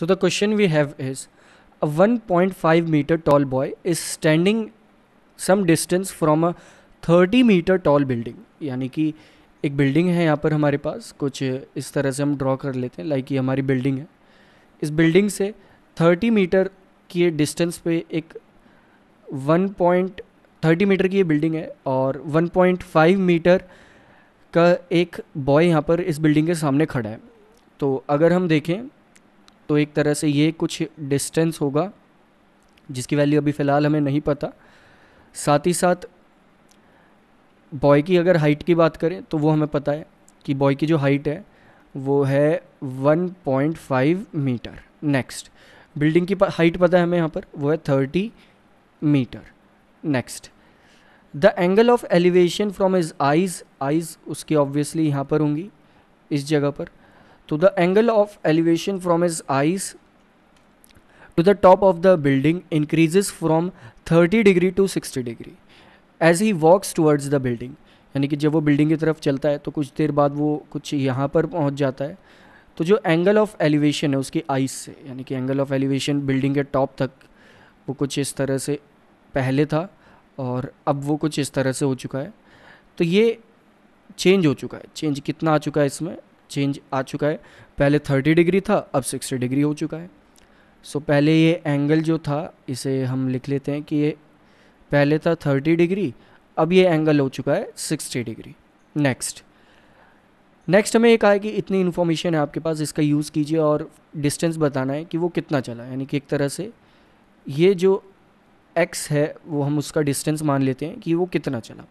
So the question we have is, a 1.5 meter tall boy is standing some distance from a 30 meter tall building. यानी कि एक building है यहाँ पर हमारे पास, कुछ इस तरह से हम ड्रॉ कर लेते हैं, लाइक ये हमारी बिल्डिंग है. इस बिल्डिंग से 30 मीटर की डिस्टेंस पे एक 1.30 मीटर की ये बिल्डिंग है और 1.5 मीटर का एक बॉय यहाँ पर इस बिल्डिंग के सामने खड़ा है. तो अगर हम देखें तो एक तरह से ये कुछ डिस्टेंस होगा जिसकी वैल्यू अभी फ़िलहाल हमें नहीं पता. साथ ही साथ बॉय की अगर हाइट की बात करें तो वो हमें पता है कि बॉय की जो हाइट है वो है 1.5 मीटर. नेक्स्ट, बिल्डिंग की हाइट पता है हमें यहाँ पर, वो है 30 metre. Next, the angle of elevation from his eyes उसकी ऑब्वियसली यहाँ पर होंगी इस जगह पर. तो the angle of elevation from his eyes to the top of the building increases from 30 degree to 60 degree as he walks towards the building. यानी कि जब वो बिल्डिंग की तरफ चलता है तो कुछ देर बाद वो कुछ यहाँ पर पहुँच जाता है. तो जो एंगल ऑफ एलिवेशन है उसकी आइस से, यानी कि एंगल ऑफ एलिवेशन बिल्डिंग के टॉप तक वो कुछ इस तरह से पहले था और अब वो कुछ इस तरह से हो चुका है. तो ये चेंज हो चुका है. चेंज कितना आ चुका है इसमें? चेंज आ चुका है, पहले 30 डिग्री था अब 60 डिग्री हो चुका है. सो पहले ये एंगल जो था इसे हम लिख लेते हैं कि ये पहले था 30 डिग्री, अब ये एंगल हो चुका है 60 डिग्री. नेक्स्ट हमें ये कहा है कि इतनी इन्फॉर्मेशन है आपके पास, इसका यूज़ कीजिए और डिस्टेंस बताना है कि वो कितना चला. यानी कि एक तरह से ये जो x है वो हम उसका डिस्टेंस मान लेते हैं कि वो कितना चला.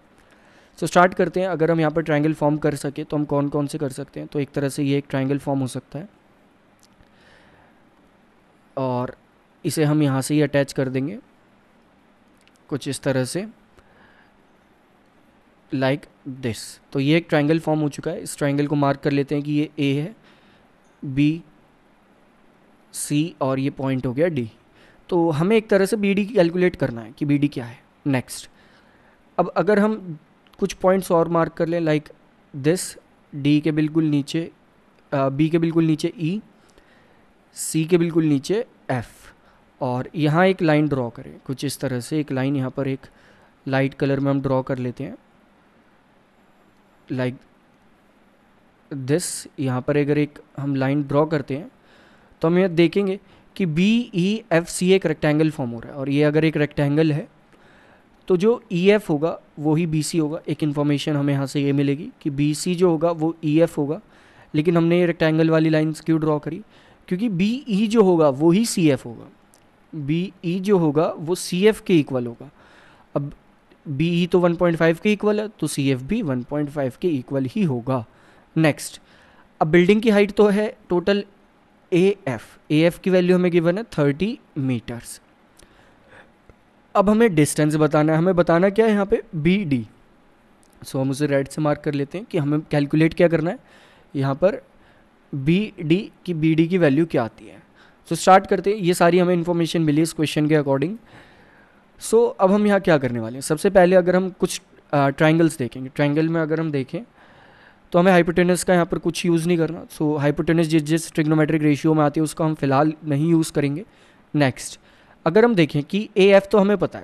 सो स्टार्ट करते हैं. अगर हम यहाँ पर ट्रायंगल फॉर्म कर सके तो हम कौन कौन से कर सकते हैं? तो एक तरह से ये एक ट्रायंगल फॉर्म हो सकता है और इसे हम यहाँ से ही अटैच कर देंगे कुछ इस तरह से, लाइक दिस. तो ये एक ट्रायंगल फॉर्म हो चुका है. इस ट्रायंगल को मार्क कर लेते हैं कि ये ए है, बी, सी और ये पॉइंट हो गया डी. तो हमें एक तरह से बी डी कैलकुलेट करना है कि बी डी क्या है. नेक्स्ट, अब अगर हम कुछ पॉइंट्स और मार्क कर लें, लाइक दिस, डी के बिल्कुल नीचे, बी के बिल्कुल नीचे ई, सी के बिल्कुल नीचे एफ, और यहाँ एक लाइन ड्रॉ करें कुछ इस तरह से. एक लाइन यहाँ पर एक लाइट कलर में हम ड्रॉ कर लेते हैं लाइक दिस. यहाँ पर अगर एक हम लाइन ड्रॉ करते हैं तो हम यहाँ देखेंगे कि बी ई एफ सी एक रेक्टेंगल फॉर्म हो रहा है और ये अगर एक रेक्टेंगल है तो जो ई एफ होगा वो ही बी सी होगा. एक इन्फॉर्मेशन हमें यहाँ से ये मिलेगी कि बी सी जो होगा वो ई एफ होगा. लेकिन हमने ये रेक्टेंगल वाली लाइन्स क्यों ड्रॉ करी? क्योंकि बी ई जो होगा वो ही सी एफ होगा. बी ई जो होगा वो सी एफ के इक्वल होगा. अब बी ई तो 1.5 के इक्वल है तो सी एफ भी 1.5 के इक्वल ही होगा. नेक्स्ट, अब बिल्डिंग की हाइट तो है टोटल ए एफ की वैल्यू हमें गिवन है 30 मीटर्स. अब हमें डिस्टेंस बताना है. हमें बताना क्या है यहाँ पे? B D. सो हम उसे रेड से मार्क कर लेते हैं कि हमें कैलकुलेट क्या करना है यहाँ पर, बी डी की वैल्यू क्या आती है. सो स्टार्ट करते हैं. ये सारी हमें इन्फॉर्मेशन मिली इस क्वेश्चन के अकॉर्डिंग. सो अब हम यहाँ क्या करने वाले हैं? सबसे पहले अगर हम कुछ ट्रायंगल्स देखेंगे, ट्रायंगल में अगर हम देखें तो हमें हाइपोटेनस का यहाँ पर कुछ यूज़ नहीं करना. सो हाइपोटेनस जिस ट्रिग्नोमेट्रिक रेशियो में आती है उसका हम फिलहाल नहीं यूज़ करेंगे. नेक्स्ट, अगर हम देखें कि ए एफ तो हमें पता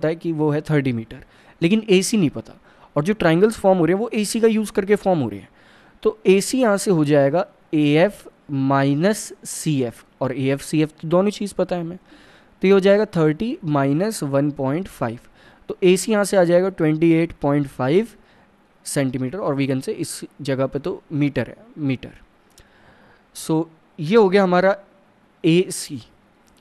है, कि वो है 30 मीटर, लेकिन ए सी नहीं पता. और जो ट्रायंगल्स फॉर्म हो रहे हैं वो ए सी का यूज़ करके फॉर्म हो रहे हैं. तो ए सी यहाँ से हो जाएगा A F minus C F, और ए एफ सी एफ तो दोनों चीज़ पता है हमें. तो ये हो जाएगा 30 माइनस 1.5. तो ए सी यहाँ से आ जाएगा 28.5 सेंटीमीटर, और वीगन से इस जगह पे तो मीटर है, मीटर. सो ये हो गया हमारा ए सी.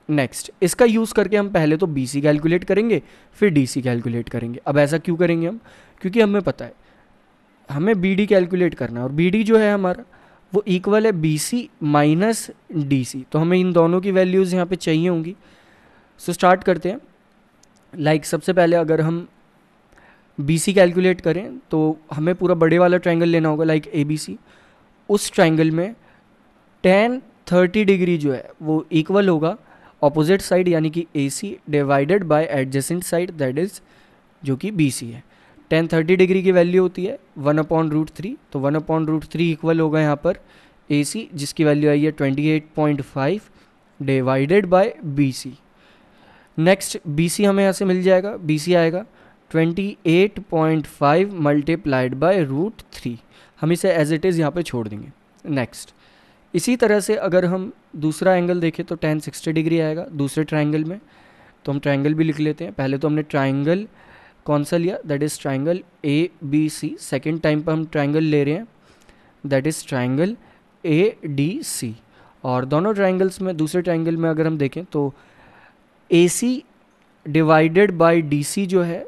नेक्स्ट, इसका यूज़ करके हम पहले तो बी सी कैलकुलेट करेंगे फिर डी सी कैलकुलेट करेंगे. अब ऐसा क्यों करेंगे हम? क्योंकि हमें पता है हमें बी डी कैलकुलेट करना है और बी डी जो है हमारा वो इक्वल है B C minus D C. तो हमें इन दोनों की वैल्यूज़ यहाँ पे चाहिए होंगी. सो स्टार्ट करते हैं. लाइक सबसे पहले अगर हम बी सी कैलकुलेट करें तो हमें पूरा बड़े वाला ट्रायंगल लेना होगा, लाइक ए बी सी. उस ट्रायंगल में tan 30 डिग्री जो है वो इक्वल होगा ऑपोजिट साइड यानी कि A C divided by adjacent side, that is जो कि बी सी है. tan 30 डिग्री की वैल्यू होती है 1/√3. तो 1/√3 इक्वल होगा यहाँ पर AC जिसकी वैल्यू आई है 28.5 divided by BC। Next BC हमें यहाँ से मिल जाएगा, BC आएगा 28.5 मल्टीप्लाइड बाय √3। हम इसे एज इट इज़ यहाँ पे छोड़ देंगे। नेक्स्ट इसी तरह से अगर हम दूसरा एंगल देखें तो tan 60 डिग्री आएगा दूसरे ट्राइंगल में। तो हम ट्राइंगल भी लिख लेते हैं। पहले तो हमने ट्राइंगल कौन सा लिया, that is triangle ABC। Second time पर हम ट्राइंगल ले रहे हैं, दैट इज़ ट्राइंगल ADC। और दोनों ट्राइंगल्स में, दूसरे ट्राइंगल में अगर हम देखें तो AC डिवाइडेड बाय DC जो है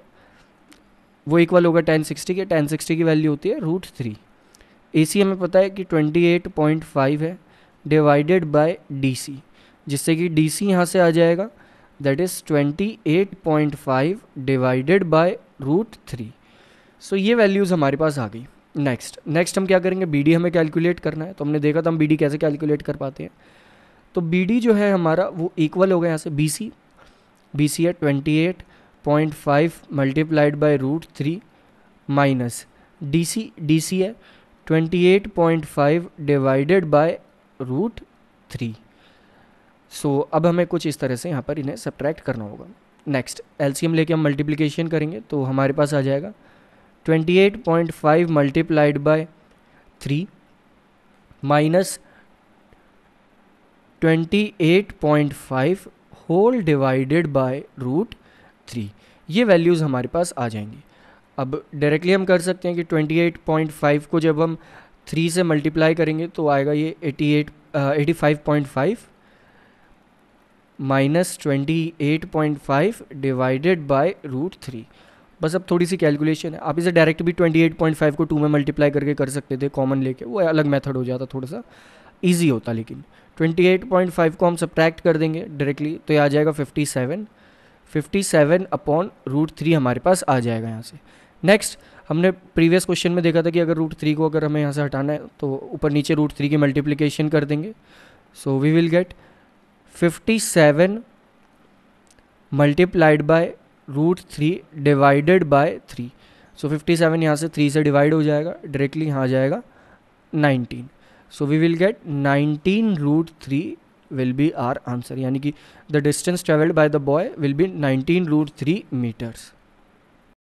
वो इक्वल होगा tan 60 के। tan 60 की वैल्यू होती है √3। AC हमें पता है कि 28.5 है डिवाइडेड बाय DC, जिससे कि DC यहाँ से आ जाएगा, दैट इज़ 28.5 डिवाइडेड बाय √3। सो ये वैल्यूज़ हमारे पास आ गई। नेक्स्ट हम क्या करेंगे, BD हमें कैलकुलेट करना है। तो हमने देखा था हम BD कैसे कैलकुलेट कर पाते हैं। तो BD जो है हमारा वो इक्वल होगा यहाँ से BC है 28.5 मल्टीप्लाइड बाय √3 माइनस DC है 28.5 डिवाइडेड बाय √3। सो अब हमें कुछ इस तरह से यहाँ पर इन्हें सब्ट्रैक्ट करना होगा। नेक्स्ट LCM लेके हम मल्टीप्लिकेशन करेंगे तो हमारे पास आ जाएगा 28.5 multiplied by 3 minus 28.5 whole divided by √3। ये वैल्यूज़ हमारे पास आ जाएंगी। अब डायरेक्टली हम कर सकते हैं कि 28.5 को जब हम 3 से मल्टीप्लाई करेंगे तो आएगा ये 85.5 माइनस 28.5 डिवाइडेड बाय √3। बस अब थोड़ी सी कैलकुलेशन है। आप इसे डायरेक्ट भी 28.5 को 2 में मल्टीप्लाई करके कर सकते थे, कॉमन लेके, वो अलग मेथड हो जाता, थोड़ा सा ईजी होता। लेकिन 28.5 को हम सब्ट्रैक्ट कर देंगे डायरेक्टली तो ये आ जाएगा 57 अपॉन √3 हमारे पास आ जाएगा यहाँ से। नेक्स्ट हमने प्रीवियस क्वेश्चन में देखा था कि अगर √3 को अगर हमें यहाँ से हटाना है तो ऊपर नीचे √3 की मल्टीप्लिकेशन कर देंगे। So we will get 57 multiplied by √3 divided by 3। So 57 यहाँ से 3 से डिवाइड हो जाएगा, डायरेक्टली यहाँ आ जाएगा 19। So we will get 19 √3 will be our answer, यानी कि the distance travelled by the boy will be 19 √3 metres.